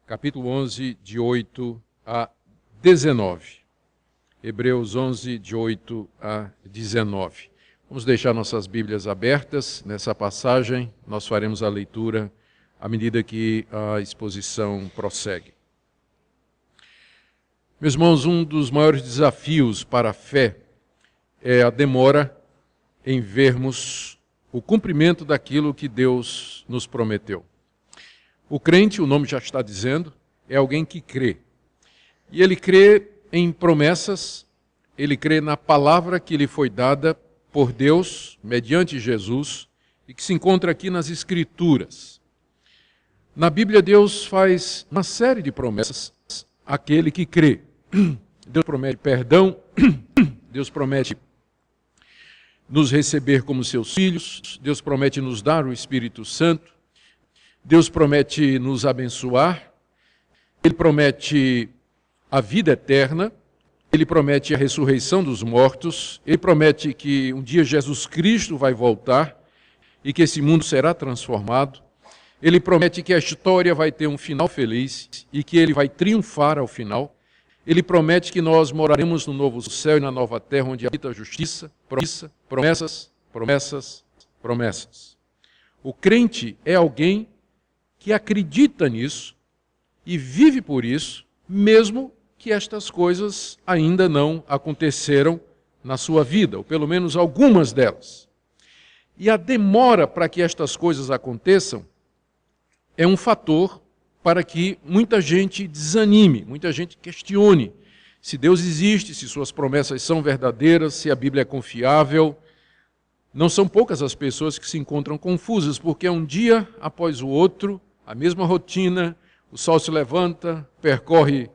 capítulo 11, de 8 a 19. Hebreus 11, de 8 a 19. Vamos deixar nossas Bíblias abertas nessa passagem, nós faremos a leitura à medida que a exposição prossegue. Meus irmãos, um dos maiores desafios para a fé é a demora em vermos o cumprimento daquilo que Deus nos prometeu. O crente, o nome já está dizendo, é alguém que crê. E ele crê em promessas, ele crê na palavra que lhe foi dada por Deus, mediante Jesus, e que se encontra aqui nas Escrituras. Na Bíblia, Deus faz uma série de promessas àquele que crê. Deus promete perdão, Deus promete nos receber como seus filhos, Deus promete nos dar o Espírito Santo, Deus promete nos abençoar, Ele promete a vida eterna, Ele promete a ressurreição dos mortos, Ele promete que um dia Jesus Cristo vai voltar e que esse mundo será transformado, Ele promete que a história vai ter um final feliz e que Ele vai triunfar ao final. Ele promete que nós moraremos no novo céu e na nova terra, onde habita a justiça, promessas, promessas, promessas. O crente é alguém que acredita nisso e vive por isso, mesmo que estas coisas ainda não aconteceram na sua vida, ou pelo menos algumas delas. E a demora para que estas coisas aconteçam é um fator para que muita gente desanime, muita gente questione se Deus existe, se suas promessas são verdadeiras, se a Bíblia é confiável. Não são poucas as pessoas que se encontram confusas, porque um dia após o outro, a mesma rotina, o sol se levanta, percorre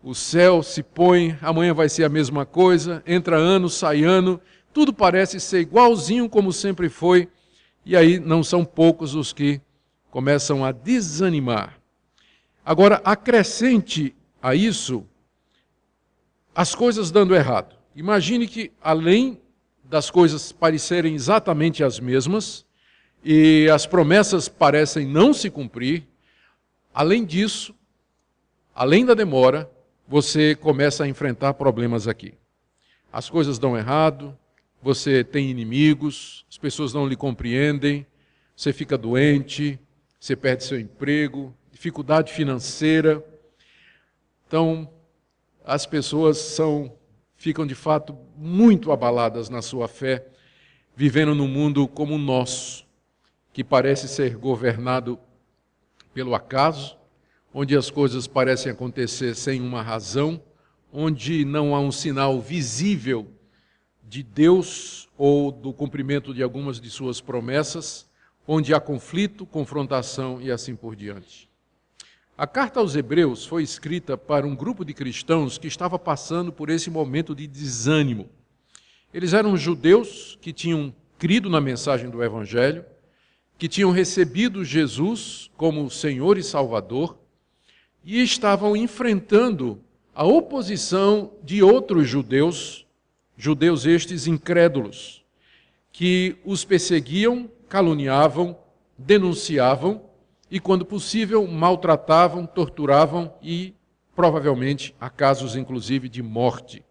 o céu, se põe, amanhã vai ser a mesma coisa, entra ano, sai ano, tudo parece ser igualzinho como sempre foi, e aí não são poucos os que começam a desanimar. Agora, acrescente a isso as coisas dando errado. Imagine que, além das coisas parecerem exatamente as mesmas, e as promessas parecem não se cumprir, além disso, além da demora, você começa a enfrentar problemas aqui. As coisas dão errado, você tem inimigos, as pessoas não lhe compreendem, você fica doente, você perde seu emprego, dificuldade financeira. Então, as pessoas ficam de fato muito abaladas na sua fé, vivendo num mundo como o nosso, que parece ser governado pelo acaso, onde as coisas parecem acontecer sem uma razão, onde não há um sinal visível de Deus ou do cumprimento de algumas de suas promessas, onde há conflito, confrontação e assim por diante. A carta aos Hebreus foi escrita para um grupo de cristãos que estava passando por esse momento de desânimo. Eles eram judeus que tinham crido na mensagem do Evangelho, que tinham recebido Jesus como Senhor e Salvador e estavam enfrentando a oposição de outros judeus, judeus estes incrédulos, que os perseguiam, caluniavam, denunciavam e, quando possível, maltratavam, torturavam e, provavelmente, há casos, inclusive, de morte.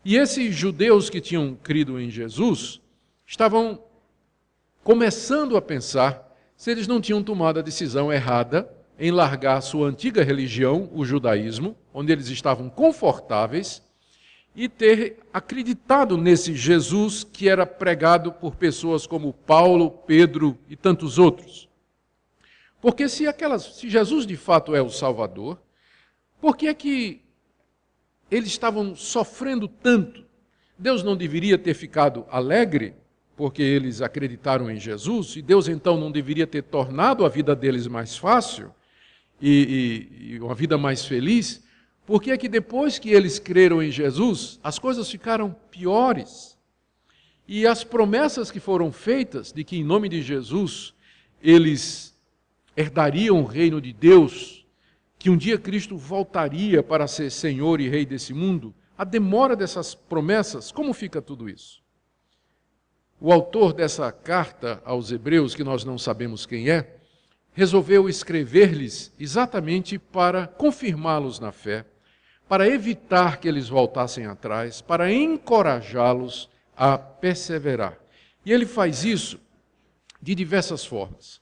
E esses judeus que tinham crido em Jesus estavam começando a pensar se eles não tinham tomado a decisão errada em largar sua antiga religião, o judaísmo, onde eles estavam confortáveis, e ter acreditado nesse Jesus que era pregado por pessoas como Paulo, Pedro e tantos outros. Porque se Jesus de fato é o Salvador, por que é que eles estavam sofrendo tanto? Deus não deveria ter ficado alegre porque eles acreditaram em Jesus, e Deus então não deveria ter tornado a vida deles mais fácil e uma vida mais feliz? Por que é que depois que eles creram em Jesus, as coisas ficaram piores? E as promessas que foram feitas de que em nome de Jesus eles herdariam o reino de Deus, que um dia Cristo voltaria para ser Senhor e Rei desse mundo, a demora dessas promessas, como fica tudo isso? O autor dessa carta aos Hebreus, que nós não sabemos quem é, resolveu escrever-lhes exatamente para confirmá-los na fé, para evitar que eles voltassem atrás, para encorajá-los a perseverar. E ele faz isso de diversas formas.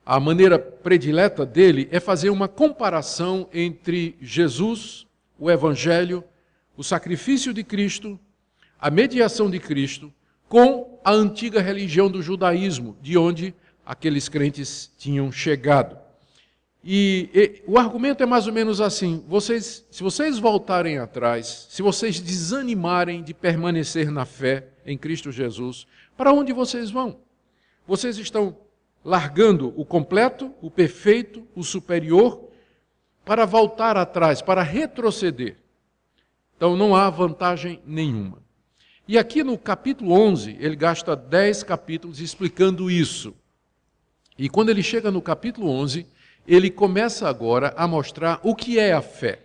A maneira predileta dele é fazer uma comparação entre Jesus, o Evangelho, o sacrifício de Cristo, a mediação de Cristo, com a antiga religião do judaísmo, de onde aqueles crentes tinham chegado. E o argumento é mais ou menos assim: se vocês voltarem atrás, se vocês desanimarem de permanecer na fé em Cristo Jesus, para onde vocês vão? Vocês estão largando o completo, o perfeito, o superior, para voltar atrás, para retroceder. Então não há vantagem nenhuma. E aqui no capítulo 11, ele gasta 10 capítulos explicando isso. E quando ele chega no capítulo 11, ele começa agora a mostrar o que é a fé.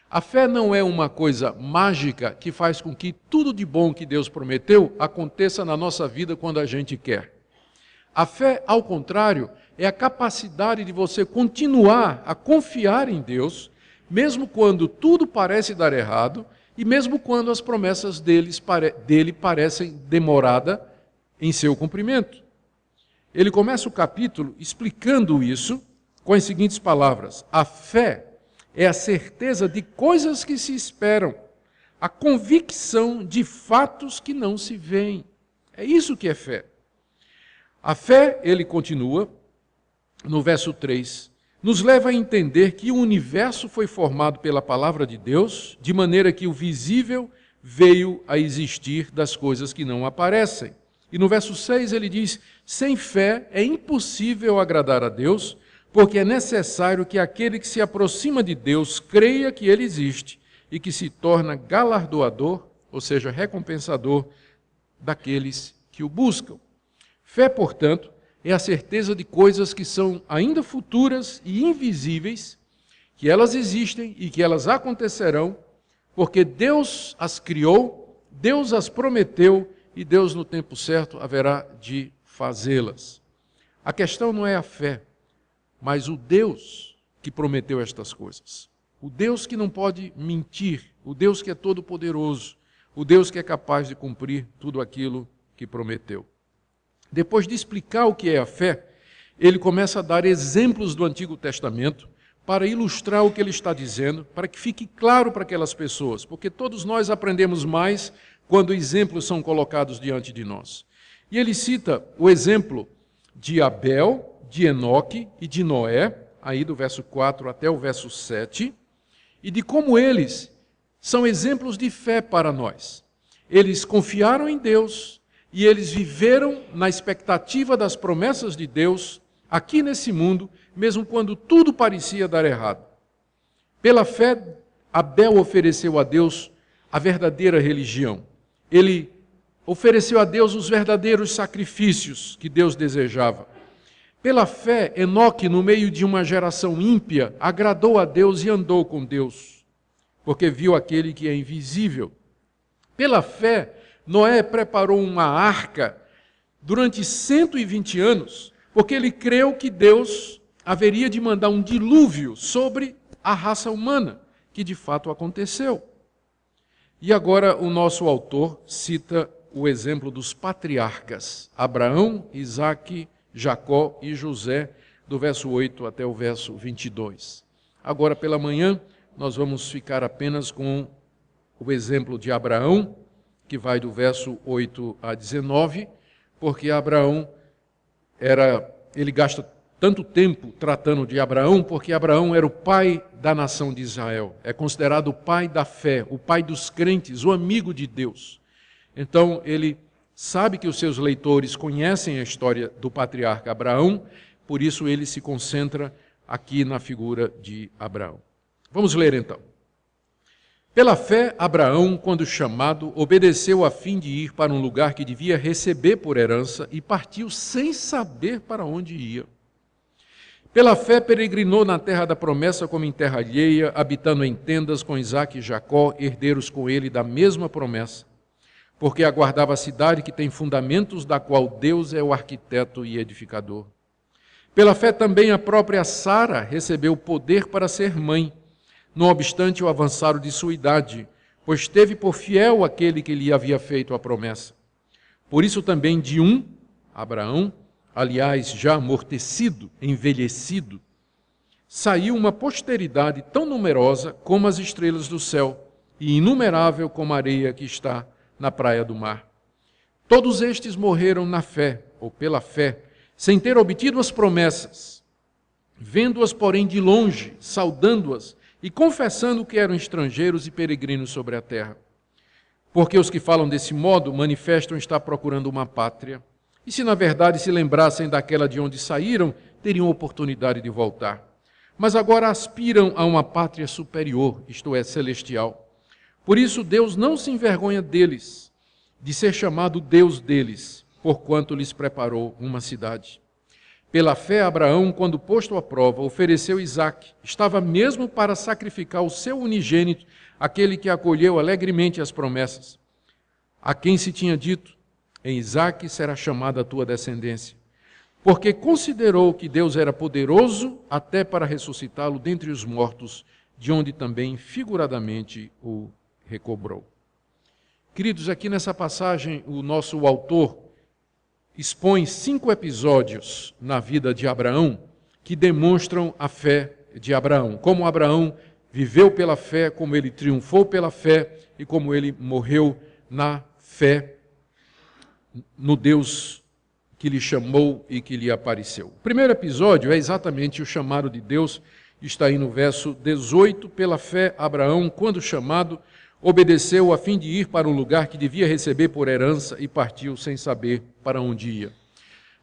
A fé não é uma coisa mágica que faz com que tudo de bom que Deus prometeu aconteça na nossa vida quando a gente quer. A fé, ao contrário, é a capacidade de você continuar a confiar em Deus, mesmo quando tudo parece dar errado e mesmo quando as promessas dele parecem demoradas em seu cumprimento. Ele começa o capítulo explicando isso com as seguintes palavras: a fé é a certeza de coisas que se esperam, a convicção de fatos que não se veem. É isso que é fé. A fé, ele continua, no verso 3, nos leva a entender que o universo foi formado pela palavra de Deus, de maneira que o visível veio a existir das coisas que não aparecem. E no verso 6 ele diz: sem fé é impossível agradar a Deus, porque é necessário que aquele que se aproxima de Deus creia que ele existe e que se torna galardoador, ou seja, recompensador daqueles que o buscam. Fé, portanto, é a certeza de coisas que são ainda futuras e invisíveis, que elas existem e que elas acontecerão, porque Deus as criou, Deus as prometeu e Deus no tempo certo haverá de fazê-las. A questão não é a fé, mas o Deus que prometeu estas coisas. O Deus que não pode mentir, o Deus que é todo-poderoso, o Deus que é capaz de cumprir tudo aquilo que prometeu. Depois de explicar o que é a fé, ele começa a dar exemplos do Antigo Testamento para ilustrar o que ele está dizendo, para que fique claro para aquelas pessoas, porque todos nós aprendemos mais quando exemplos são colocados diante de nós. E ele cita o exemplo de Abel, de Enoque e de Noé, aí do verso 4 até o verso 7, e de como eles são exemplos de fé para nós. Eles confiaram em Deus e eles viveram na expectativa das promessas de Deus aqui nesse mundo, mesmo quando tudo parecia dar errado. Pela fé, Abel ofereceu a Deus a verdadeira religião. Ele ofereceu a Deus os verdadeiros sacrifícios que Deus desejava. Pela fé, Enoque, no meio de uma geração ímpia, agradou a Deus e andou com Deus, porque viu aquele que é invisível. Pela fé, Noé preparou uma arca durante 120 anos, porque ele creu que Deus haveria de mandar um dilúvio sobre a raça humana, que de fato aconteceu. E agora o nosso autor cita o exemplo dos patriarcas, Abraão, Isaque, Jacó e José, do verso 8 até o verso 22. Agora pela manhã nós vamos ficar apenas com o exemplo de Abraão, que vai do verso 8 a 19, porque Abraão ele gasta tanto tempo tratando de Abraão, porque Abraão era o pai da nação de Israel, é considerado o pai da fé, o pai dos crentes, o amigo de Deus. Então ele sabe que os seus leitores conhecem a história do patriarca Abraão, por isso ele se concentra aqui na figura de Abraão. Vamos ler então. Pela fé, Abraão, quando chamado, obedeceu a fim de ir para um lugar que devia receber por herança e partiu sem saber para onde ia. Pela fé, peregrinou na terra da promessa como em terra alheia, habitando em tendas com Isaque e Jacó, herdeiros com ele da mesma promessa, porque aguardava a cidade que tem fundamentos, da qual Deus é o arquiteto e edificador. Pela fé também a própria Sara recebeu poder para ser mãe, não obstante o avançar de sua idade, pois teve por fiel aquele que lhe havia feito a promessa. Por isso também de Abraão, aliás já amortecido, envelhecido, saiu uma posteridade tão numerosa como as estrelas do céu e inumerável como a areia que está na praia do mar. Todos estes morreram na fé, ou pela fé, sem ter obtido as promessas, vendo-as, porém, de longe, saudando-as e confessando que eram estrangeiros e peregrinos sobre a terra. Porque os que falam desse modo manifestam estar procurando uma pátria, e se na verdade se lembrassem daquela de onde saíram, teriam oportunidade de voltar. Mas agora aspiram a uma pátria superior, isto é, celestial. Por isso Deus não se envergonha deles, de ser chamado Deus deles, porquanto lhes preparou uma cidade. Pela fé, Abraão, quando posto à prova, ofereceu Isaque. Estava mesmo para sacrificar o seu unigênito, aquele que acolheu alegremente as promessas. A quem se tinha dito, em Isaque será chamada a tua descendência. Porque considerou que Deus era poderoso até para ressuscitá-lo dentre os mortos, de onde também figuradamente o recobrou. Queridos, aqui nessa passagem, o nosso autor expõe 5 episódios na vida de Abraão que demonstram a fé de Abraão. Como Abraão viveu pela fé, como ele triunfou pela fé e como ele morreu na fé no Deus que lhe chamou e que lhe apareceu. O primeiro episódio é exatamente o chamado de Deus, está aí no verso 18. Pela fé, Abraão, quando chamado, obedeceu a fim de ir para um lugar que devia receber por herança e partiu sem saber para onde ia.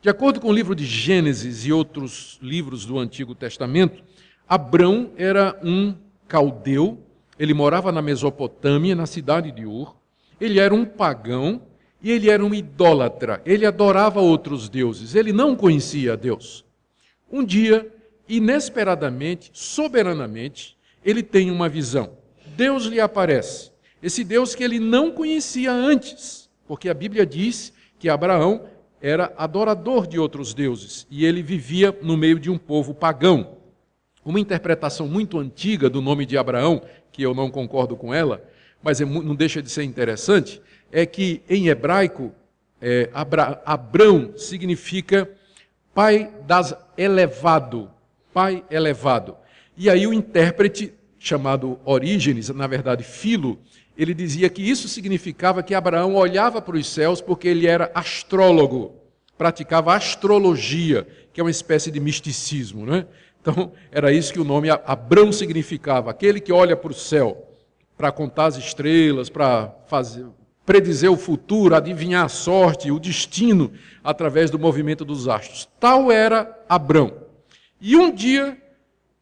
De acordo com o livro de Gênesis e outros livros do Antigo Testamento, Abrão era um caldeu, ele morava na Mesopotâmia, na cidade de Ur, ele era um pagão e ele era um idólatra, ele adorava outros deuses, ele não conhecia Deus. Um dia, inesperadamente, soberanamente, ele tem uma visão. Deus lhe aparece, esse Deus que ele não conhecia antes, porque a Bíblia diz que Abraão era adorador de outros deuses e ele vivia no meio de um povo pagão. Uma interpretação muito antiga do nome de Abraão, que eu não concordo com ela, mas não deixa de ser interessante, é que em hebraico, Abrão significa pai das elevado, pai elevado. E aí o intérprete chamado Orígenes, na verdade Filo, ele dizia que isso significava que Abraão olhava para os céus porque ele era astrólogo, praticava astrologia, que é uma espécie de misticismo, né? Então, era isso que o nome Abrão significava, aquele que olha para o céu, para contar as estrelas, para predizer o futuro, adivinhar a sorte, o destino, através do movimento dos astros. Tal era Abrão. E um dia,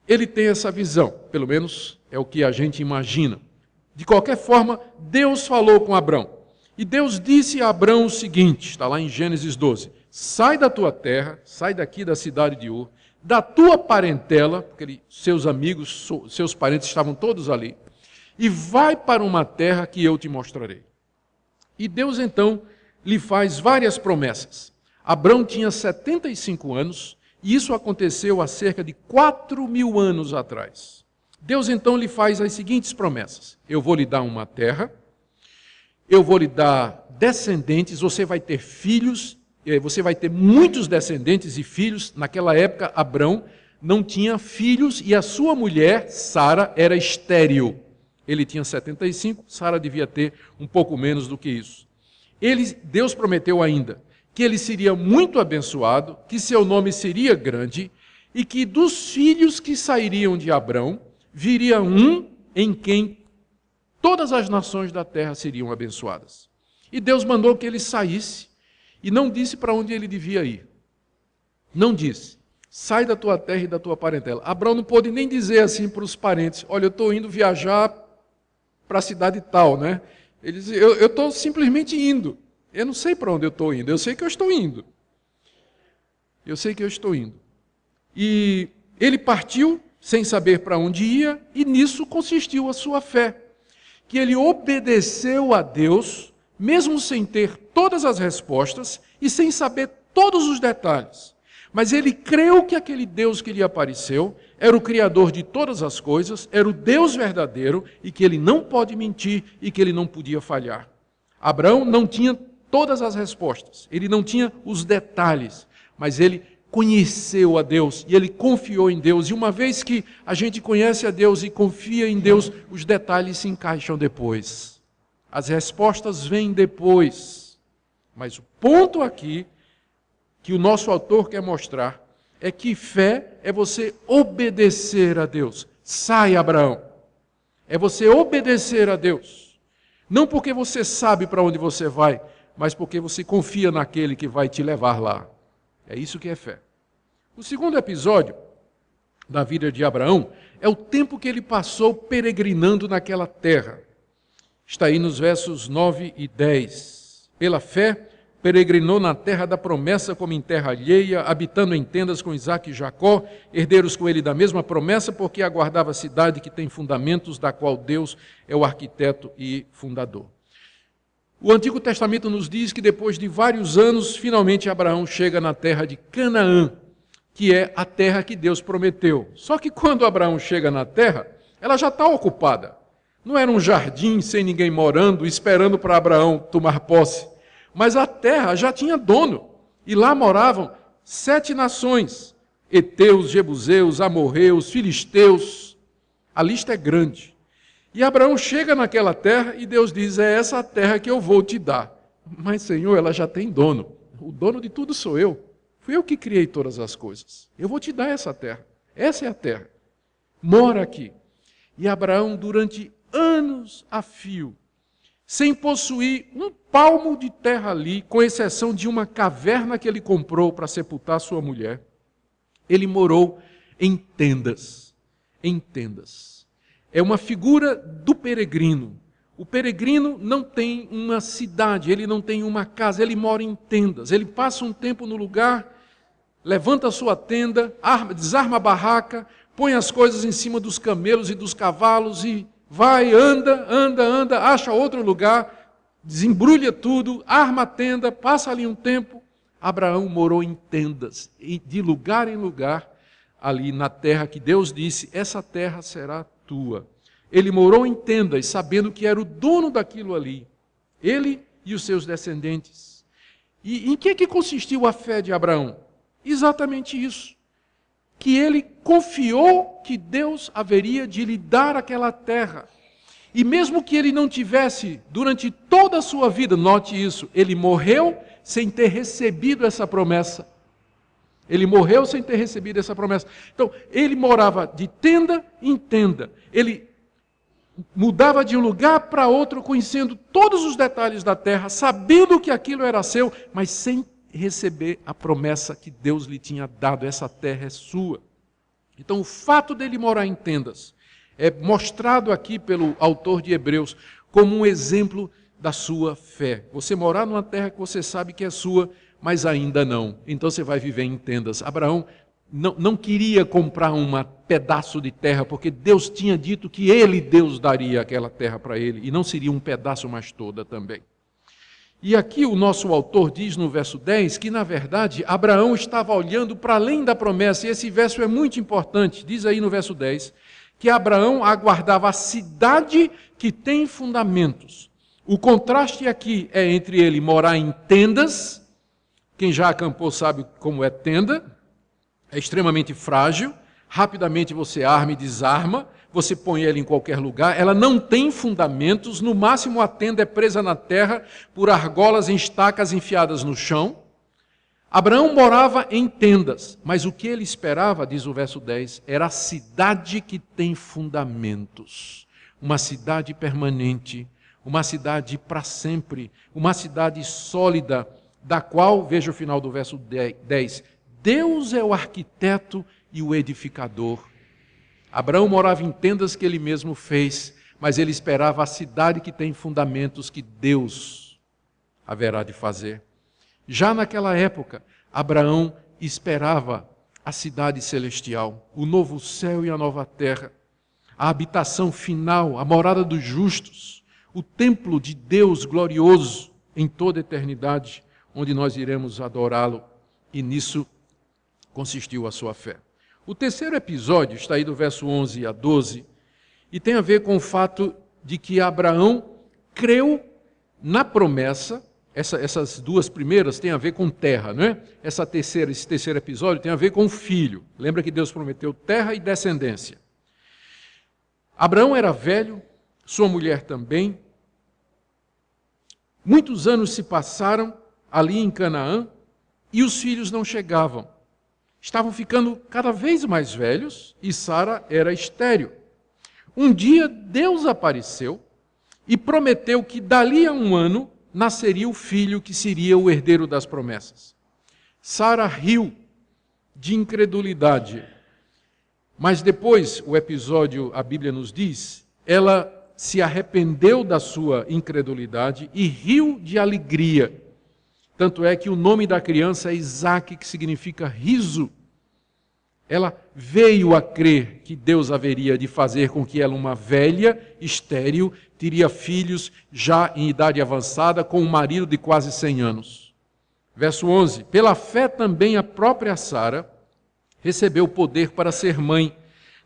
ele tem essa visão, pelo menos é o que a gente imagina. De qualquer forma, Deus falou com Abrão. E Deus disse a Abrão o seguinte, está lá em Gênesis 12, sai da tua terra, sai daqui da cidade de Ur, da tua parentela, porque seus amigos, seus parentes estavam todos ali, e vai para uma terra que eu te mostrarei. E Deus então lhe faz várias promessas. Abrão tinha 75 anos, e isso aconteceu há cerca de 4.000 anos atrás. Deus então lhe faz as seguintes promessas: eu vou lhe dar uma terra, eu vou lhe dar descendentes, você vai ter filhos, você vai ter muitos descendentes e filhos. Naquela época, Abrão não tinha filhos e a sua mulher, Sara, era estéril. Ele tinha 75, Sara devia ter um pouco menos do que isso. Deus prometeu ainda que ele seria muito abençoado, que seu nome seria grande e que dos filhos que sairiam de Abrão, viria um em quem todas as nações da terra seriam abençoadas. E Deus mandou que ele saísse e não disse para onde ele devia ir. Não disse, sai da tua terra e da tua parentela. Abrão não pôde nem dizer assim para os parentes, olha, eu estou indo viajar para a cidade tal, né? Ele disse, eu estou simplesmente indo. Eu não sei para onde eu estou indo, eu sei que eu estou indo. Eu sei que eu estou indo. E ele partiu sem saber para onde ia, e nisso consistiu a sua fé. Que ele obedeceu a Deus, mesmo sem ter todas as respostas e sem saber todos os detalhes. Mas ele creu que aquele Deus que lhe apareceu era o Criador de todas as coisas, era o Deus verdadeiro e que ele não pode mentir e que ele não podia falhar. Abraão não tinha todas as respostas, ele não tinha os detalhes, mas ele conheceu a Deus e ele confiou em Deus. E uma vez que a gente conhece a Deus e confia em Deus, os detalhes se encaixam depois. As respostas vêm depois. Mas o ponto aqui que o nosso autor quer mostrar é que fé é você obedecer a Deus. Sai, Abraão. É você obedecer a Deus. Não porque você sabe para onde você vai, mas porque você confia naquele que vai te levar lá. É isso que é fé. O segundo episódio da vida de Abraão é o tempo que ele passou peregrinando naquela terra. Está aí nos versos 9 e 10. Pela fé, peregrinou na terra da promessa como em terra alheia, habitando em tendas com Isaque e Jacó, herdeiros com ele da mesma promessa, porque aguardava a cidade que tem fundamentos, da qual Deus é o arquiteto e fundador. O Antigo Testamento nos diz que depois de vários anos, finalmente Abraão chega na terra de Canaã, que é a terra que Deus prometeu. Só que quando Abraão chega na terra, ela já está ocupada. Não era um jardim sem ninguém morando, esperando para Abraão tomar posse. Mas a terra já tinha dono, e lá moravam 7 nações, heteus, jebuseus, amorreus, filisteus. A lista é grande. E Abraão chega naquela terra e Deus diz, é essa a terra que eu vou te dar. Mas, Senhor, ela já tem dono. O dono de tudo sou eu. Fui eu que criei todas as coisas. Eu vou te dar essa terra. Essa é a terra. Mora aqui. E Abraão, durante anos a fio, sem possuir um palmo de terra ali, com exceção de uma caverna que ele comprou para sepultar sua mulher, ele morou em tendas. Em tendas. É uma figura do peregrino. O peregrino não tem uma cidade, ele não tem uma casa, ele mora em tendas. Ele passa um tempo no lugar, levanta a sua tenda, desarma a barraca, põe as coisas em cima dos camelos e dos cavalos e vai, anda, acha outro lugar, desembrulha tudo, arma a tenda, passa ali um tempo. Abraão morou em tendas, de lugar em lugar, ali na terra que Deus disse, essa terra será tua. Ele morou em tendas, sabendo que era o dono daquilo ali. Ele e os seus descendentes. E em que consistiu a fé de Abraão? Exatamente isso. Que ele confiou que Deus haveria de lhe dar aquela terra. E mesmo que ele não tivesse, durante toda a sua vida, note isso, ele morreu sem ter recebido essa promessa. Ele morreu sem ter recebido essa promessa. Então, ele morava de tenda em tenda. Ele mudava de um lugar para outro, conhecendo todos os detalhes da terra, sabendo que aquilo era seu, mas sem receber a promessa que Deus lhe tinha dado. Essa terra é sua. Então, o fato dele morar em tendas é mostrado aqui pelo autor de Hebreus como um exemplo da sua fé. Você morar numa terra que você sabe que é sua, mas ainda não. Então você vai viver em tendas. Abraão não queria comprar um pedaço de terra, porque Deus tinha dito que ele, Deus, daria aquela terra para ele, e não seria um pedaço, mas toda também. E aqui o nosso autor diz no verso 10 que, na verdade, Abraão estava olhando para além da promessa, e esse verso é muito importante. Diz aí no verso 10 que Abraão aguardava a cidade que tem fundamentos. O contraste aqui é entre ele morar em tendas. Quem já acampou sabe como é tenda. É extremamente frágil. Rapidamente você arma e desarma. Você põe ela em qualquer lugar. Ela não tem fundamentos. No máximo a tenda é presa na terra por argolas em estacas enfiadas no chão. Abraão morava em tendas, mas o que ele esperava, diz o verso 10, era a cidade que tem fundamentos. Uma cidade permanente, uma cidade para sempre, uma cidade sólida, da qual, veja o final do verso 10, Deus é o arquiteto e o edificador. Abraão morava em tendas que ele mesmo fez, mas ele esperava a cidade que tem fundamentos que Deus haverá de fazer. Já naquela época, Abraão esperava a cidade celestial, o novo céu e a nova terra, a habitação final, a morada dos justos, o templo de Deus glorioso em toda a eternidade, onde nós iremos adorá-lo. E nisso consistiu a sua fé. O terceiro episódio está aí do verso 11 a 12 e tem a ver com o fato de que Abraão creu na promessa. Essas duas primeiras têm a ver com terra, não é? Esse terceiro episódio tem a ver com o filho. Lembra que Deus prometeu terra e descendência. Abraão era velho, sua mulher também. Muitos anos se passaram ali em Canaã e os filhos não chegavam. Estavam ficando cada vez mais velhos e Sara era estéril. Um dia Deus apareceu e prometeu que dali a um ano nasceria o filho que seria o herdeiro das promessas. Sara riu de incredulidade, mas depois, o episódio, a Bíblia nos diz, ela se arrependeu da sua incredulidade e riu de alegria. Tanto é que o nome da criança é Isaque, que significa riso. Ela veio a crer que Deus haveria de fazer com que ela, uma velha, estéril, teria filhos já em idade avançada, com um marido de quase 100 anos. Verso 11. Pela fé também a própria Sara recebeu poder para ser mãe,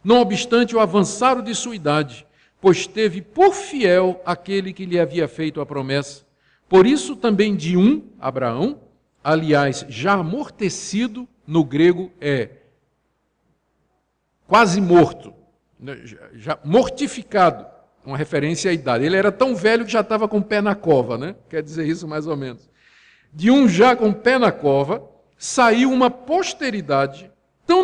não obstante o avançado de sua idade, pois teve por fiel aquele que lhe havia feito a promessa. Por isso também de Abraão, aliás, já amortecido, no grego é quase morto, já mortificado, uma referência à idade. Ele era tão velho que já estava com o pé na cova, né? Quer dizer isso mais ou menos. De já com o pé na cova, saiu uma posteridade tão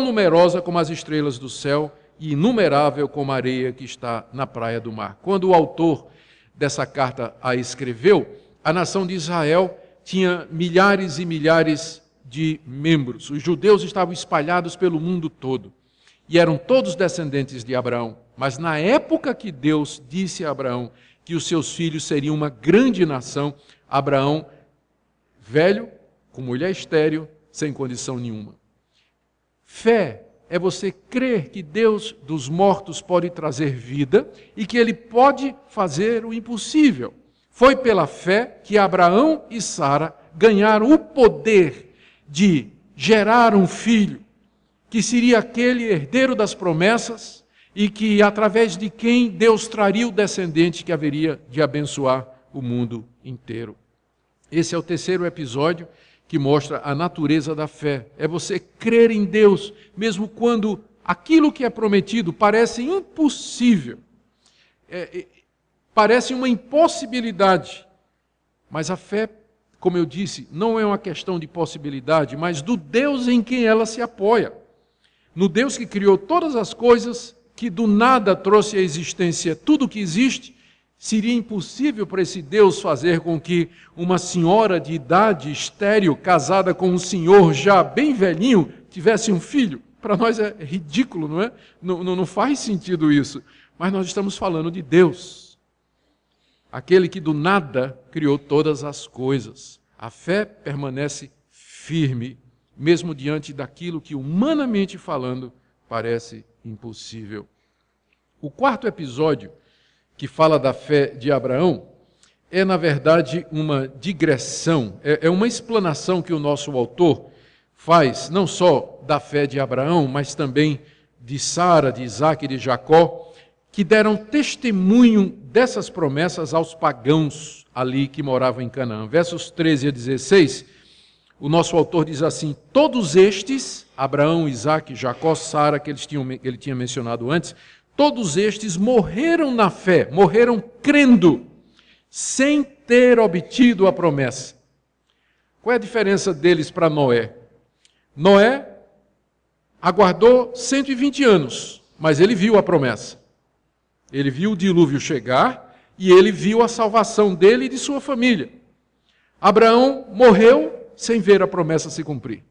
numerosa como as estrelas do céu e inumerável como a areia que está na praia do mar. Quando o autor dessa carta a escreveu, a nação de Israel tinha milhares e milhares de membros. Os judeus estavam espalhados pelo mundo todo e eram todos descendentes de Abraão. Mas na época que Deus disse a Abraão que os seus filhos seriam uma grande nação, Abraão, velho, com mulher estéril, sem condição nenhuma. Fé é você crer que Deus dos mortos pode trazer vida e que Ele pode fazer o impossível. Foi pela fé que Abraão e Sara ganharam o poder de gerar um filho, que seria aquele herdeiro das promessas e que, através de quem Deus traria o descendente que haveria de abençoar o mundo inteiro. Esse é o terceiro episódio que mostra a natureza da fé. É você crer em Deus, mesmo quando aquilo que é prometido parece impossível. Parece uma impossibilidade. Mas a fé, como eu disse, não é uma questão de possibilidade, mas do Deus em quem ela se apoia. No Deus que criou todas as coisas, que do nada trouxe à existência tudo o que existe. Seria impossível para esse Deus fazer com que uma senhora de idade estéril, casada com um senhor já bem velhinho, tivesse um filho? Para nós é ridículo, não é? Não faz sentido isso. Mas nós estamos falando de Deus. Aquele que do nada criou todas as coisas. A fé permanece firme, mesmo diante daquilo que, humanamente falando, parece impossível. O quarto episódio, que fala da fé de Abraão, é, na verdade, uma digressão, é uma explanação que o nosso autor faz, não só da fé de Abraão, mas também de Sara, de Isaque e de Jacó, que deram testemunho dessas promessas aos pagãos ali que moravam em Canaã. Versos 13 a 16, o nosso autor diz assim: todos estes, Abraão, Isaque, Jacó, Sara, que ele tinha mencionado antes, todos estes morreram na fé, morreram crendo, sem ter obtido a promessa. Qual é a diferença deles para Noé? Noé aguardou 120 anos, mas ele viu a promessa. Ele viu o dilúvio chegar e ele viu a salvação dele e de sua família. Abraão morreu sem ver a promessa se cumprir.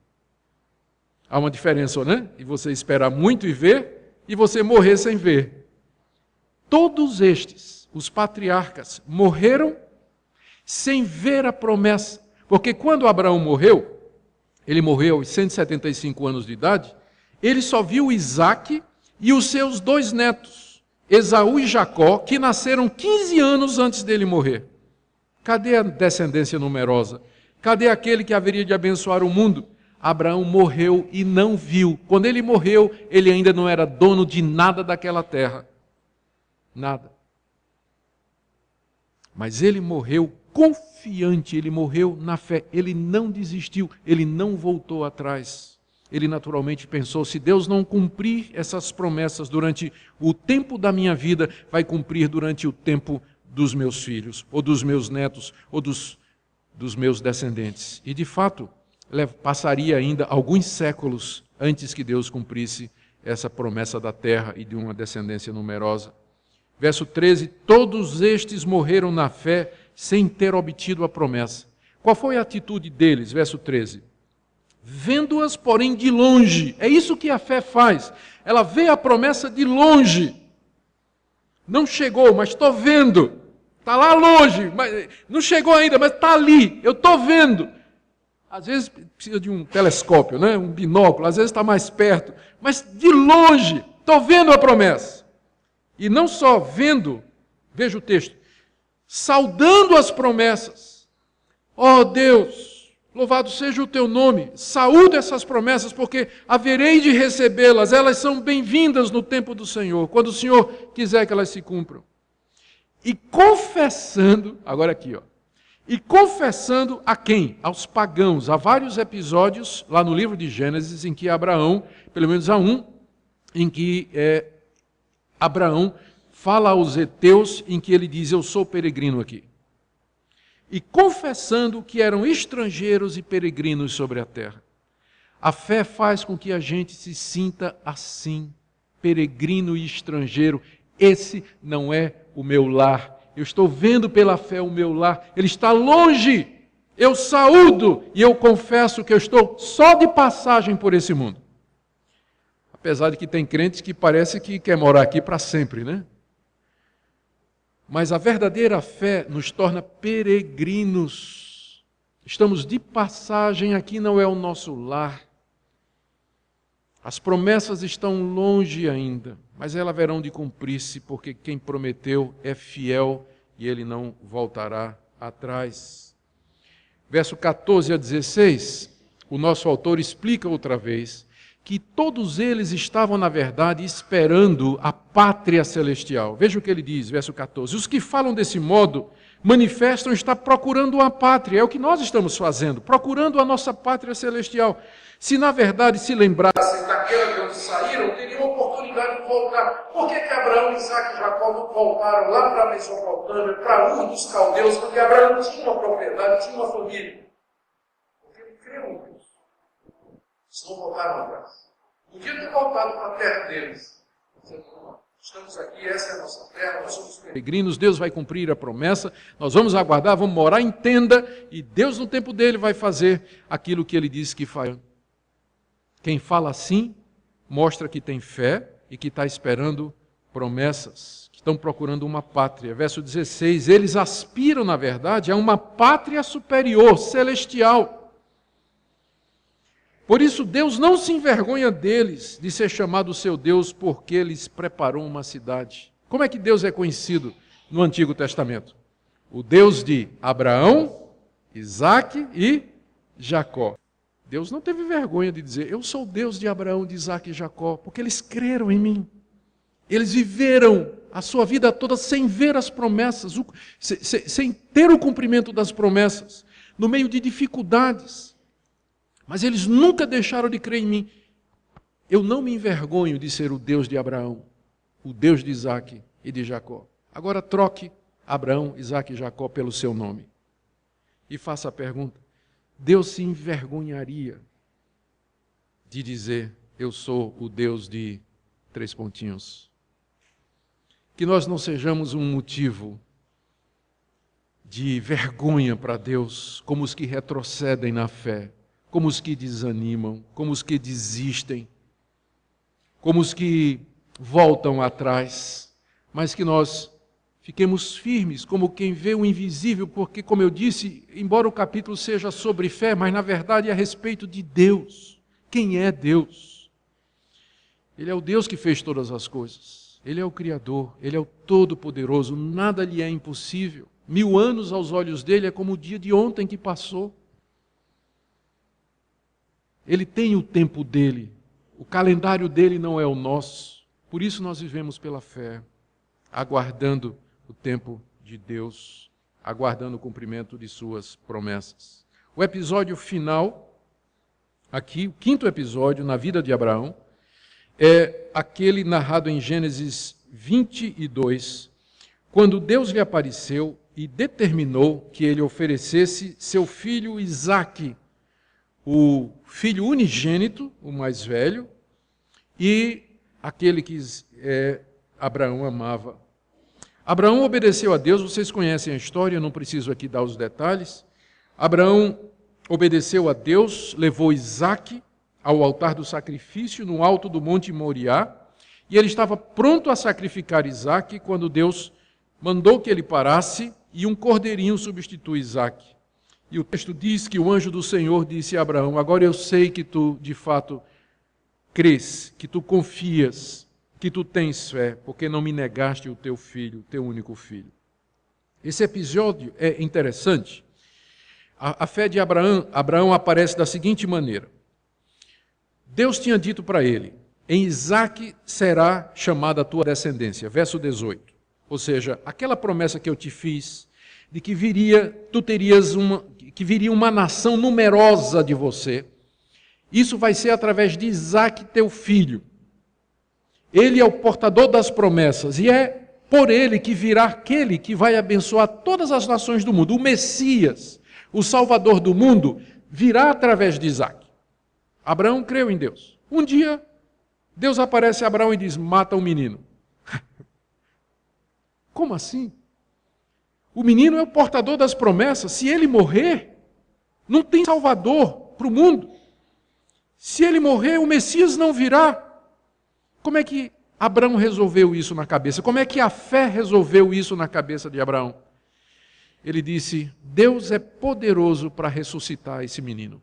Há uma diferença, né? E você esperar muito e ver, e você morrer sem ver. Todos estes, os patriarcas, morreram sem ver a promessa. Porque quando Abraão morreu, ele morreu aos 175 anos de idade, ele só viu Isaque e os seus 2 netos, Esaú e Jacó, que nasceram 15 anos antes dele morrer. Cadê a descendência numerosa? Cadê aquele que haveria de abençoar o mundo? Abraão morreu e não viu. Quando ele morreu, ele ainda não era dono de nada daquela terra. Nada. Mas ele morreu confiante, ele morreu na fé. Ele não desistiu, ele não voltou atrás. Ele naturalmente pensou, se Deus não cumprir essas promessas durante o tempo da minha vida, vai cumprir durante o tempo dos meus filhos, ou dos meus netos, ou dos meus descendentes. E de fato, passaria ainda alguns séculos antes que Deus cumprisse essa promessa da terra e de uma descendência numerosa. Verso 13, todos estes morreram na fé sem ter obtido a promessa. Qual foi a atitude deles? Verso 13. Vendo-as, porém, de longe. É isso que a fé faz. Ela vê a promessa de longe. Não chegou, mas estou vendo. Está lá longe, mas não chegou ainda, mas está ali. Eu estou vendo. Às vezes precisa de um telescópio, né? Um binóculo, às vezes está mais perto. Mas de longe, estou vendo a promessa. E não só vendo, veja o texto, saudando as promessas. Ó Deus, louvado seja o teu nome, saúde essas promessas, porque haverei de recebê-las, elas são bem-vindas no tempo do Senhor, quando o Senhor quiser que elas se cumpram. E confessando, agora aqui, e confessando a quem? Aos pagãos. Há vários episódios lá no livro de Gênesis em que Abraão, pelo menos há um, em que Abraão fala aos heteus em que ele diz, eu sou peregrino aqui. E confessando que eram estrangeiros e peregrinos sobre a terra. A fé faz com que a gente se sinta assim, peregrino e estrangeiro. Esse não é o meu lar. Eu estou vendo pela fé o meu lar. Ele está longe. Eu saúdo e eu confesso que eu estou só de passagem por esse mundo. Apesar de que tem crentes que parece que quer morar aqui para sempre, né? Mas a verdadeira fé nos torna peregrinos. Estamos de passagem, aqui não é o nosso lar. As promessas estão longe ainda, mas elas haverão de cumprir-se, porque quem prometeu é fiel e ele não voltará atrás. Verso 14 a 16, o nosso autor explica outra vez que todos eles estavam, na verdade, esperando a pátria celestial. Veja o que ele diz, verso 14. Os que falam desse modo manifestam estar procurando uma pátria. É o que nós estamos fazendo, procurando a nossa pátria celestial. Se, na verdade, se lembrassem daquela de onde saíram, teriam oportunidade de voltar. Por que Abraão, Isaac e Jacó não voltaram lá para a Mesopotâmia, para Ur dos Caldeus? Porque Abraão tinha uma propriedade, tinha uma família. Porque ele creu em Deus. Eles não voltaram atrás. Podiam ter voltado para a terra deles. Estamos aqui, essa é a nossa terra, nós somos peregrinos, Deus vai cumprir a promessa, nós vamos aguardar, vamos morar em tenda, e Deus no tempo dele vai fazer aquilo que ele disse que faria. Quem fala assim, mostra que tem fé e que está esperando promessas, que estão procurando uma pátria. Verso 16, eles aspiram, na verdade, a uma pátria superior, celestial. Por isso, Deus não se envergonha deles de ser chamado seu Deus, porque eles preparou uma cidade. Como é que Deus é conhecido no Antigo Testamento? O Deus de Abraão, Isaque e Jacó. Deus não teve vergonha de dizer, eu sou o Deus de Abraão, de Isaque e Jacó, porque eles creram em mim. Eles viveram a sua vida toda sem ver as promessas, sem ter o cumprimento das promessas, no meio de dificuldades. Mas eles nunca deixaram de crer em mim. Eu não me envergonho de ser o Deus de Abraão, o Deus de Isaque e de Jacó. Agora troque Abraão, Isaque e Jacó pelo seu nome. E faça a pergunta, Deus se envergonharia de dizer, eu sou o Deus de ... Que nós não sejamos um motivo de vergonha para Deus, como os que retrocedem na fé, como os que desanimam, como os que desistem, como os que voltam atrás, mas que nós fiquemos firmes, como quem vê o invisível, porque, como eu disse, embora o capítulo seja sobre fé, mas na verdade é a respeito de Deus. Quem é Deus? Ele é o Deus que fez todas as coisas. Ele é o Criador, Ele é o Todo-Poderoso, nada lhe é impossível. 1000 anos aos olhos dele é como o dia de ontem que passou. Ele tem o tempo dele. O calendário dele não é o nosso. Por isso nós vivemos pela fé, aguardando o tempo de Deus, aguardando o cumprimento de suas promessas. O episódio final, aqui, o quinto episódio na vida de Abraão, é aquele narrado em Gênesis 22, quando Deus lhe apareceu e determinou que ele oferecesse seu filho Isaque, o filho unigênito, o mais velho, e aquele que Abraão amava. Abraão obedeceu a Deus, vocês conhecem a história, eu não preciso aqui dar os detalhes. Abraão obedeceu a Deus, levou Isaque ao altar do sacrifício no alto do Monte Moriá, e ele estava pronto a sacrificar Isaque quando Deus mandou que ele parasse e um cordeirinho substitui Isaque. E o texto diz que o anjo do Senhor disse a Abraão: agora eu sei que tu, de fato, crês, que tu confias, que tu tens fé, porque não me negaste o teu filho, teu único filho. Esse episódio é interessante. A fé de Abraão aparece da seguinte maneira. Deus tinha dito para ele: em Isaque será chamada a tua descendência. Verso 18. Ou seja, aquela promessa que eu te fiz, de que viria uma nação numerosa de você, isso vai ser através de Isaque, teu filho. Ele é o portador das promessas, e é por ele que virá aquele que vai abençoar todas as nações do mundo. O Messias, o Salvador do mundo, virá através de Isaque. Abraão creu em Deus. Um dia, Deus aparece a Abraão e diz: mata o menino. Como assim? O menino é o portador das promessas. Se ele morrer, não tem Salvador para o mundo. Se ele morrer, o Messias não virá. Como é que Abraão resolveu isso na cabeça? Como é que a fé resolveu isso na cabeça de Abraão? Ele disse: Deus é poderoso para ressuscitar esse menino.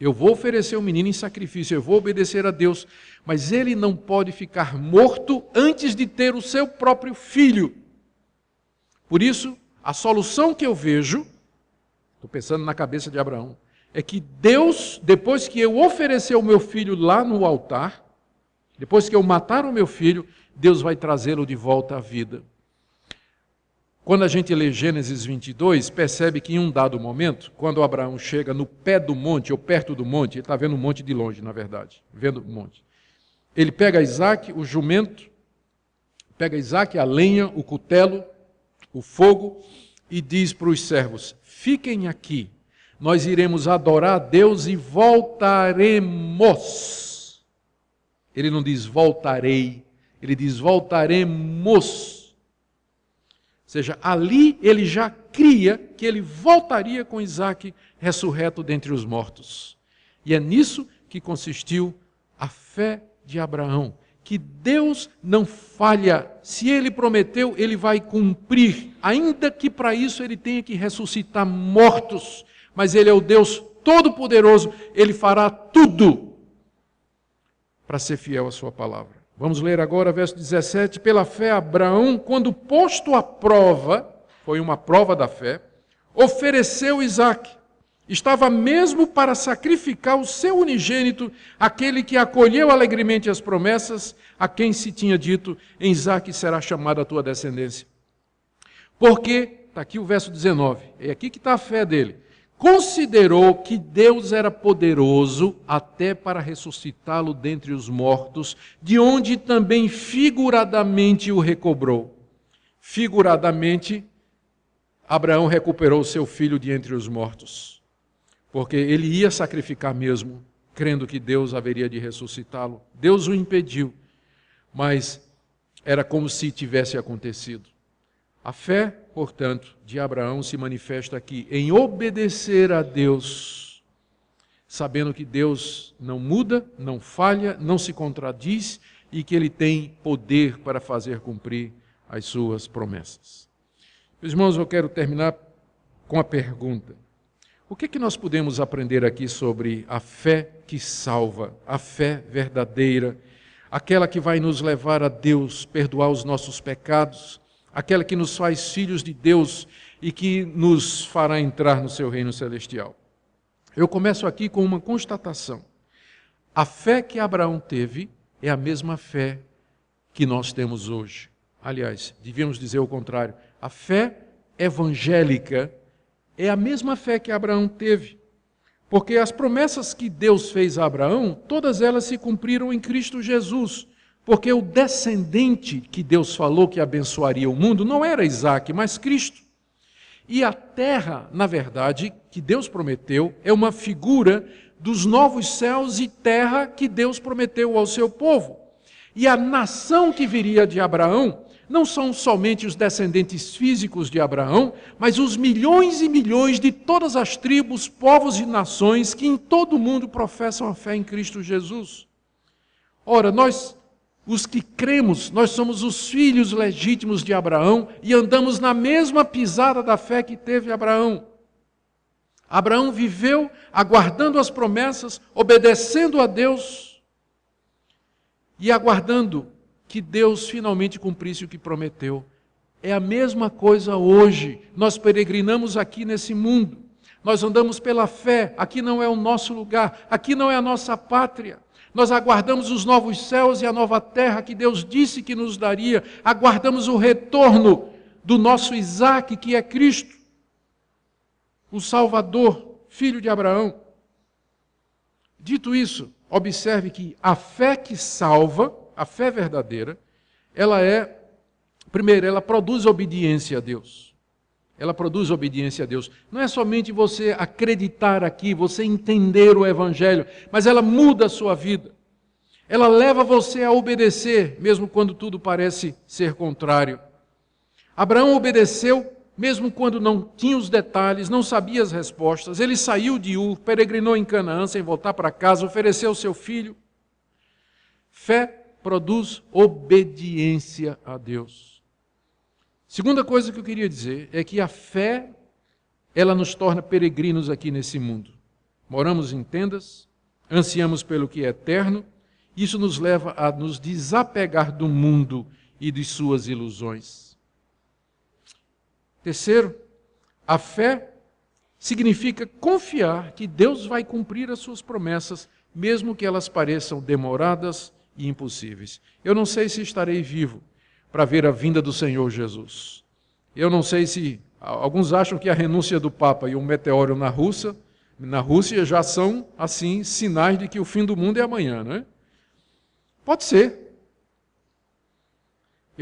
Eu vou oferecer o menino em sacrifício, eu vou obedecer a Deus, mas ele não pode ficar morto antes de ter o seu próprio filho. Por isso, a solução que eu vejo, estou pensando na cabeça de Abraão, é que Deus, depois que eu oferecer o meu filho lá no altar, depois que eu matar o meu filho, Deus vai trazê-lo de volta à vida. Quando a gente lê Gênesis 22, percebe que em um dado momento, quando Abraão chega no pé do monte, ou perto do monte, ele está vendo o monte de longe, na verdade, vendo o monte. Ele pega Isaque, o jumento, pega Isaque, a lenha, o cutelo, o fogo, e diz para os servos: fiquem aqui, nós iremos adorar a Deus e voltaremos. Ele não diz voltarei, ele diz voltaremos. Ou seja, ali ele já cria que ele voltaria com Isaque ressurreto dentre os mortos. E é nisso que consistiu a fé de Abraão, que Deus não falha. Se ele prometeu, ele vai cumprir, ainda que para isso ele tenha que ressuscitar mortos. Mas ele é o Deus Todo-Poderoso, ele fará tudo para ser fiel à sua palavra. Vamos ler agora verso 17. Pela fé, Abraão, quando posto à prova, foi uma prova da fé, ofereceu Isaque. Estava mesmo para sacrificar o seu unigênito, aquele que acolheu alegremente as promessas, a quem se tinha dito: em Isaque será chamada a tua descendência. Porque, está aqui o verso 19, é aqui que está a fé dele. Considerou que Deus era poderoso até para ressuscitá-lo dentre os mortos, de onde também figuradamente o recobrou. Figuradamente, Abraão recuperou seu filho de entre os mortos, porque ele ia sacrificar mesmo, crendo que Deus haveria de ressuscitá-lo. Deus o impediu, mas era como se tivesse acontecido. A fé, portanto, de Abraão se manifesta aqui em obedecer a Deus, sabendo que Deus não muda, não falha, não se contradiz e que Ele tem poder para fazer cumprir as suas promessas. Meus irmãos, eu quero terminar com a pergunta: o que nós podemos aprender aqui sobre a fé que salva, a fé verdadeira, aquela que vai nos levar a Deus, perdoar os nossos pecados, aquela que nos faz filhos de Deus e que nos fará entrar no seu reino celestial? Eu começo aqui com uma constatação. A fé que Abraão teve é a mesma fé que nós temos hoje. Aliás, devíamos dizer o contrário. A fé evangélica é a mesma fé que Abraão teve. Porque as promessas que Deus fez a Abraão, todas elas se cumpriram em Cristo Jesus. Porque o descendente que Deus falou que abençoaria o mundo não era Isaac, mas Cristo. E a terra, na verdade, que Deus prometeu, é uma figura dos novos céus e terra que Deus prometeu ao seu povo. E a nação que viria de Abraão não são somente os descendentes físicos de Abraão, mas os milhões e milhões de todas as tribos, povos e nações que em todo o mundo professam a fé em Cristo Jesus. Ora, nós, os que cremos, nós somos os filhos legítimos de Abraão e andamos na mesma pisada da fé que teve Abraão. Abraão viveu aguardando as promessas, obedecendo a Deus e aguardando que Deus finalmente cumprisse o que prometeu. É a mesma coisa hoje. Nós peregrinamos aqui nesse mundo. Nós andamos pela fé. Aqui não é o nosso lugar. Aqui não é a nossa pátria. Nós aguardamos os novos céus e a nova terra que Deus disse que nos daria. Aguardamos o retorno do nosso Isaac, que é Cristo, o Salvador, filho de Abraão. Dito isso, observe que a fé que salva, a fé verdadeira, primeiro, ela produz obediência a Deus. Ela produz obediência a Deus. Não é somente você acreditar aqui, você entender o Evangelho, mas ela muda a sua vida. Ela leva você a obedecer, mesmo quando tudo parece ser contrário. Abraão obedeceu, mesmo quando não tinha os detalhes, não sabia as respostas. Ele saiu de Ur, peregrinou em Canaã sem voltar para casa, ofereceu seu filho. Fé produz obediência a Deus. Segunda coisa que eu queria dizer é que a fé, ela nos torna peregrinos aqui nesse mundo. Moramos em tendas, ansiamos pelo que é eterno, isso nos leva a nos desapegar do mundo e de suas ilusões. Terceiro, a fé significa confiar que Deus vai cumprir as suas promessas, mesmo que elas pareçam demoradas e impossíveis. Eu não sei se estarei vivo para ver a vinda do Senhor Jesus. Eu não sei se... Alguns acham que a renúncia do Papa e um meteoro na Rússia já são, assim, sinais de que o fim do mundo é amanhã, não é? Pode ser.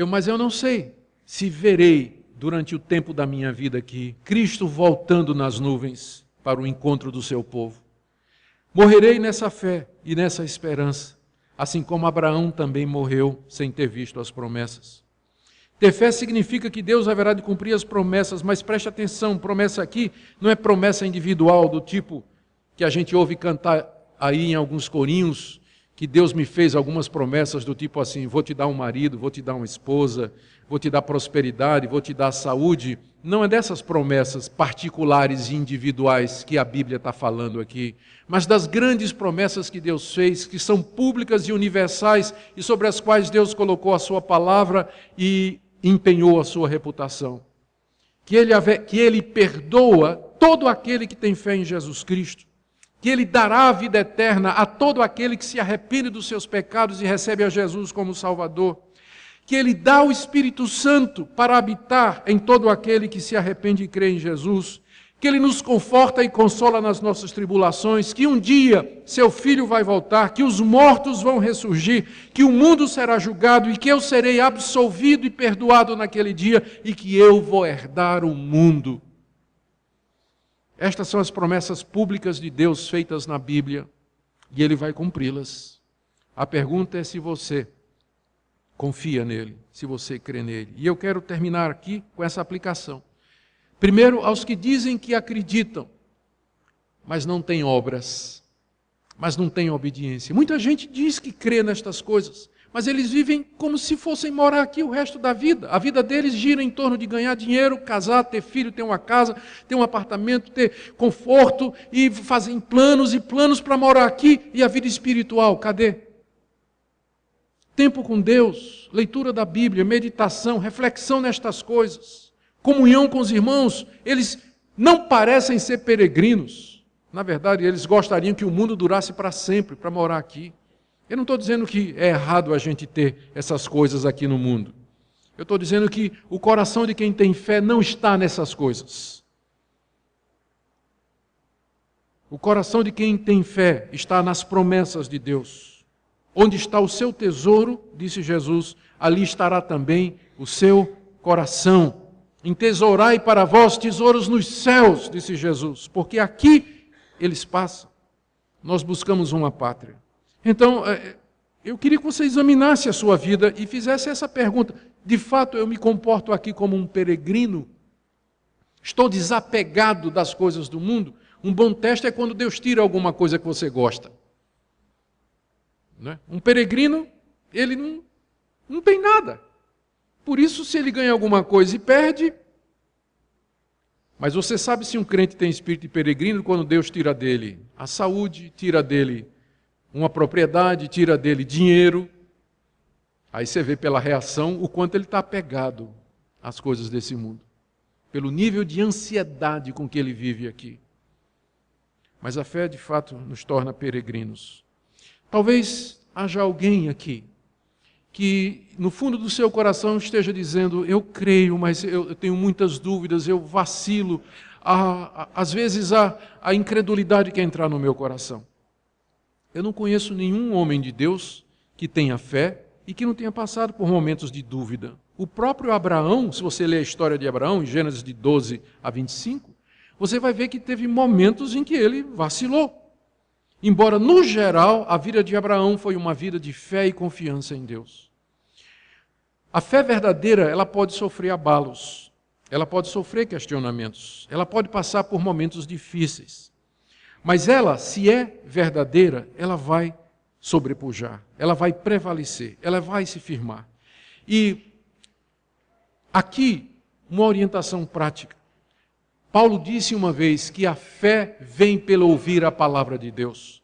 Mas eu não sei se verei, durante o tempo da minha vida aqui, Cristo voltando nas nuvens para o encontro do seu povo. Morrerei nessa fé e nessa esperança, assim como Abraão também morreu sem ter visto as promessas. Ter fé significa que Deus haverá de cumprir as promessas, mas preste atenção, promessa aqui não é promessa individual do tipo que a gente ouve cantar aí em alguns corinhos, que Deus me fez algumas promessas do tipo assim, vou te dar um marido, vou te dar uma esposa, vou te dar prosperidade, vou te dar saúde. Não é dessas promessas particulares e individuais que a Bíblia está falando aqui, mas das grandes promessas que Deus fez, que são públicas e universais e sobre as quais Deus colocou a sua palavra e empenhou a sua reputação. Que Ele perdoa todo aquele que tem fé em Jesus Cristo. Que Ele dará a vida eterna a todo aquele que se arrepende dos seus pecados e recebe a Jesus como Salvador. Que Ele dá o Espírito Santo para habitar em todo aquele que se arrepende e crê em Jesus. Que Ele nos conforta e consola nas nossas tribulações. Que um dia seu Filho vai voltar, que os mortos vão ressurgir, que o mundo será julgado e que eu serei absolvido e perdoado naquele dia e que eu vou herdar o mundo. Estas são as promessas públicas de Deus feitas na Bíblia e Ele vai cumpri-las. A pergunta é se você confia nele, se você crê nele. E eu quero terminar aqui com essa aplicação. Primeiro, aos que dizem que acreditam, mas não têm obras, mas não têm obediência. Muita gente diz que crê nestas coisas, mas eles vivem como se fossem morar aqui o resto da vida. A vida deles gira em torno de ganhar dinheiro, casar, ter filho, ter uma casa, ter um apartamento, ter conforto e fazem planos e planos para morar aqui. E a vida espiritual, cadê? Tempo com Deus, leitura da Bíblia, meditação, reflexão nestas coisas, comunhão com os irmãos. Eles não parecem ser peregrinos, Na verdade, eles gostariam que o mundo durasse para sempre, para morar aqui. Eu não estou dizendo que é errado a gente ter essas coisas aqui no mundo. Eu estou dizendo que o coração de quem tem fé não está nessas coisas. O coração de quem tem fé está nas promessas de Deus. Onde está o seu tesouro, disse Jesus, ali estará também o seu coração. Entesourai para vós tesouros nos céus, disse Jesus, porque aqui eles passam. Nós buscamos uma pátria. Então, eu queria que você examinasse a sua vida e fizesse essa pergunta. De fato, eu me comporto aqui como um peregrino? Estou desapegado das coisas do mundo? Um bom teste é quando Deus tira alguma coisa que você gosta. Né? Um peregrino, ele não tem nada. Por isso, se ele ganha alguma coisa e perde... Mas você sabe se um crente tem espírito de peregrino quando Deus tira dele a saúde, tira dele uma propriedade, tira dele dinheiro. Aí você vê pela reação o quanto ele está apegado às coisas desse mundo. Pelo nível de ansiedade com que ele vive aqui. Mas a fé, de fato, nos torna peregrinos. Talvez haja alguém aqui que no fundo do seu coração esteja dizendo, eu creio, mas eu tenho muitas dúvidas, eu vacilo. Às vezes a incredulidade quer entrar no meu coração. Eu não conheço nenhum homem de Deus que tenha fé e que não tenha passado por momentos de dúvida. O próprio Abraão, se você ler a história de Abraão, em Gênesis de 12 a 25, você vai ver que teve momentos em que ele vacilou. Embora, no geral, a vida de Abraão foi uma vida de fé e confiança em Deus. A fé verdadeira, ela pode sofrer abalos, ela pode sofrer questionamentos, ela pode passar por momentos difíceis. Mas ela, se é verdadeira, ela vai sobrepujar, ela vai prevalecer, ela vai se firmar. E aqui, uma orientação prática. Paulo disse uma vez que a fé vem pelo ouvir a palavra de Deus.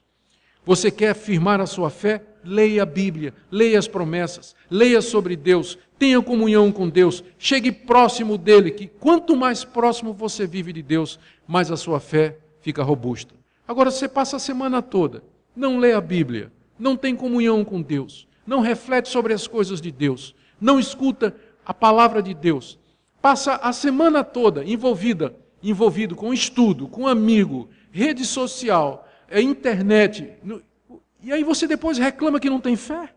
Você quer firmar a sua fé? Leia a Bíblia, leia as promessas, leia sobre Deus, tenha comunhão com Deus, chegue próximo dele, que quanto mais próximo você vive de Deus, mais a sua fé fica robusta. Agora você passa a semana toda, não lê a Bíblia, não tem comunhão com Deus, não reflete sobre as coisas de Deus, não escuta a palavra de Deus, passa a semana toda envolvido com estudo, com amigo, rede social, internet. E aí você depois reclama que não tem fé.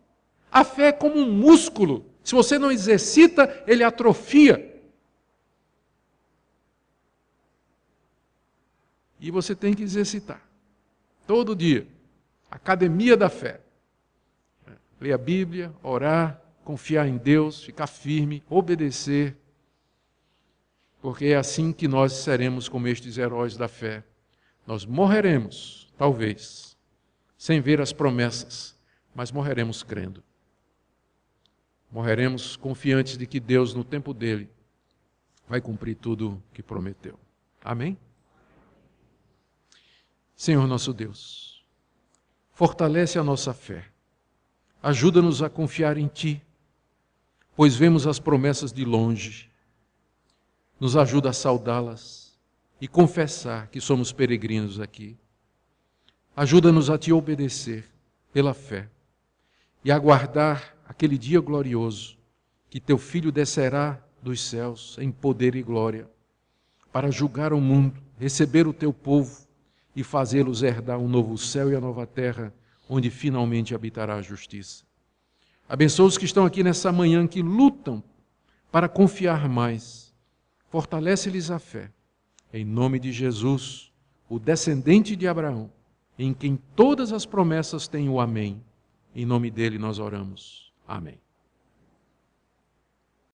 A fé é como um músculo. Se você não exercita, ele atrofia. E você tem que exercitar. Todo dia. Academia da fé. Ler a Bíblia, orar, confiar em Deus, ficar firme, obedecer. Porque é assim que nós seremos como estes heróis da fé. Nós morreremos, talvez, sem ver as promessas, mas morreremos crendo. Morreremos confiantes de que Deus, no tempo dele, vai cumprir tudo que prometeu. Amém? Senhor nosso Deus, fortalece a nossa fé. Ajuda-nos a confiar em Ti, pois vemos as promessas de longe. Nos ajuda a saudá-las e confessar que somos peregrinos aqui. Ajuda-nos a Te obedecer pela fé e aguardar aquele dia glorioso que Teu Filho descerá dos céus em poder e glória para julgar o mundo, receber o Teu povo e fazê-los herdar um novo céu e a nova terra onde finalmente habitará a justiça. Abençoa os que estão aqui nessa manhã que lutam para confiar mais. Fortalece-lhes a fé. Em nome de Jesus, o descendente de Abraão, em quem todas as promessas têm o amém. Em nome dele nós oramos. Amém.